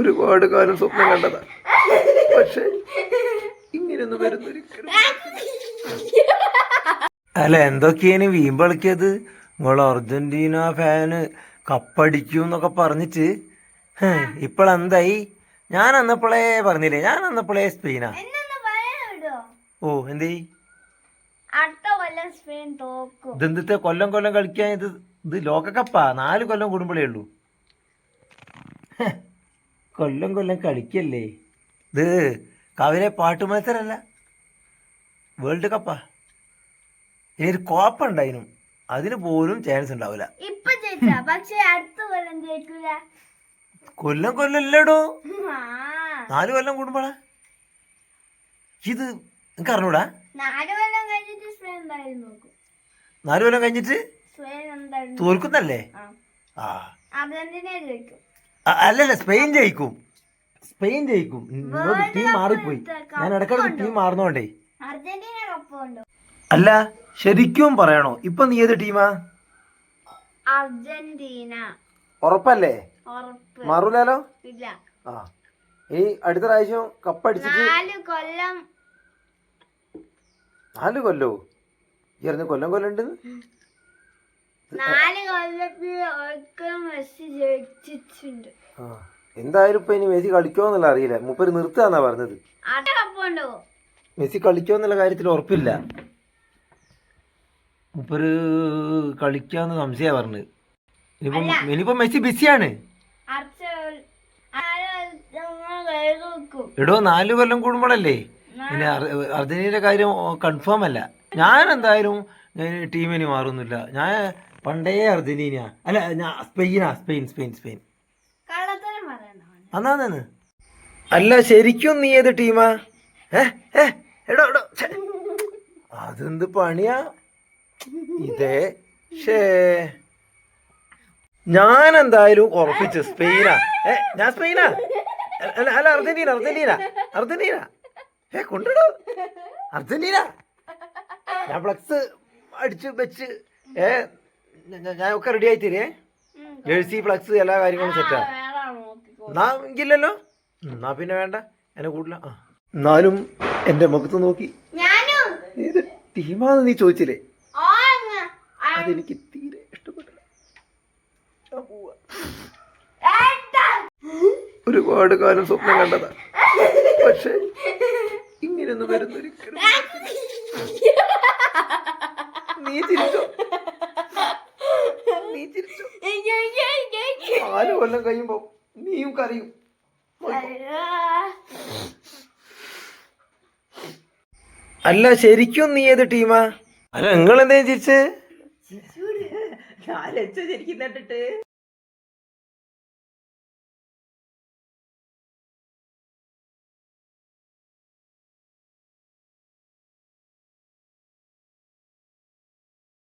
ഒരുപാട് കാലം സ്വപ്നം കണ്ടതാ. പക്ഷെ ഇങ്ങനെയൊന്നും വരുന്നൊരിക്കലും. അല്ല, എന്തൊക്കെയാണ് വീമ്പളിക്കിയത്? നിങ്ങൾ അർജന്റീന ഫാന് കപ്പടിക്കും എന്നൊക്കെ പറഞ്ഞിട്ട് ഇപ്പോഴെന്തായി? ഞാൻ അന്നപ്പോളേ പറഞ്ഞില്ലേ, ഞാൻ അന്നപ്പോളേ സ്പെയിനാ. ഓ, എന്തേ ഇതെന്തത്തെ കൊല്ലം കൊല്ലം കളിക്കാൻ? ഇത് ലോകകപ്പാ, 4 കൊല്ലം കൂടുമ്പോഴേ ഉള്ളൂ. കൊല്ലം കൊല്ലം കളിക്കല്ലേ ഇത്? കവിലെ പാട്ട് മത്സരമല്ല, വേൾഡ് കപ്പാ. ഇനി ഒരു കോപ്പ ഉണ്ടായിരുന്നു, അതിന് പോലും ചാൻസ് ഉണ്ടാവില്ല. കൊല്ലം കൊല്ലം ഇല്ലടോ, 4 കൊല്ലം കൂടുമ്പോഴാ. ഇത് എനിക്ക് അറിഞ്ഞൂടാ. 4 കൊല്ലം കഴിഞ്ഞിട്ട് തോൽക്കുന്നല്ലേ? അല്ലല്ല, സ്പെയിൻ ജയിക്കും. സ്പെയിൻ ജയിക്കും. ടീം മാറിപ്പോയി, ഞാൻ ഇടക്കിടക്ക് ടീം മാറുന്നോണ്ടേ. അല്ല, ശരിക്കും പറയണോ, ഇപ്പൊ നീ ഏത് ടീമാ? അർജന്റീന. ഉറപ്പല്ലേ? മാറൂലോ. ആ, ഈ അടുത്ത പ്രാവശ്യം കപ്പടിച്ചിട്ട് 4 കൊല്ലോ ഇരുന്ന് കൊല്ലം കൊല്ലം ഉണ്ട്. 4 കൊല്ലത്തിൽ മെസ്സി ജയിച്ചിട്ടുണ്ട്. എന്തായാലും ഇപ്പൊ ഇനി മെസ്സി കളിക്കോന്നുള്ള അറിയില്ല. മൂപ്പര് നിർത്താന്നാ പറഞ്ഞത്. മെസ്സി കളിക്കോന്നുള്ള കാര്യത്തിൽ ഉറപ്പില്ല. മൂപ്പര് കളിക്കാന്ന് സംശയ പറഞ്ഞത്. ഇനിയിപ്പോ മെസ്സി ബിസിയാണ്. എടോ, 4 കൊല്ലം കൂടുമ്പോഴല്ലേ? പിന്നെ അർജന്റീനയുടെ കാര്യം കൺഫേം അല്ല. ഞാൻ എന്തായാലും ടീമിന് മാറുന്നില്ല. ഞാൻ പണ്ടേ അർജന്റീന അല്ല, സ്പെയിൻ. അന്നാന്ന്. അല്ല, ശരിക്കും നീ ഏത് ടീമാ? എടോ, അതെന്ത് പണിയാ ഇതേ? ഞാൻ എന്തായാലും ഉറപ്പിച്ചു സ്പെയിനാ. ഞാൻ സ്പെയിനാ. അല്ല, അർജന്റീന കൊണ്ടിടോ. അർജന്റീന. ഞാൻ ഫ്ലക്സ് അടിച്ച് വെച്ച് ഞാൻ ഒക്കെ റെഡി ആയിത്തരേ. ജേഴ്സി, ഫ്ലക്സ്, എല്ലാ കാര്യങ്ങളും സെറ്റാ. എന്നാ എങ്കില്ലല്ലോ, എന്നാ പിന്നെ വേണ്ട, എന്നെ കൂടില്ല. എന്നാലും എന്റെ മുഖത്ത് നോക്കി ഏത് ടീമാന്ന് നീ ചോദിച്ചില്ലേ? അതെനിക്ക് തീരെ ഇഷ്ടപ്പെട്ടില്ല. ഒരുപാട് കാലം സ്വപ്നം കണ്ടതാ. പക്ഷെ ഇങ്ങനെയൊന്നും വരുന്നൊരിക്കലും. നീ ചിരിച്ചോ? 4 കൊല്ലം കഴിയുമ്പോ നീയും കരയും. അല്ല, ശരിക്കും നീ ഏത് ടീമാ? അല്ല, നിങ്ങൾ എന്തേ ചിരിച്ചേ?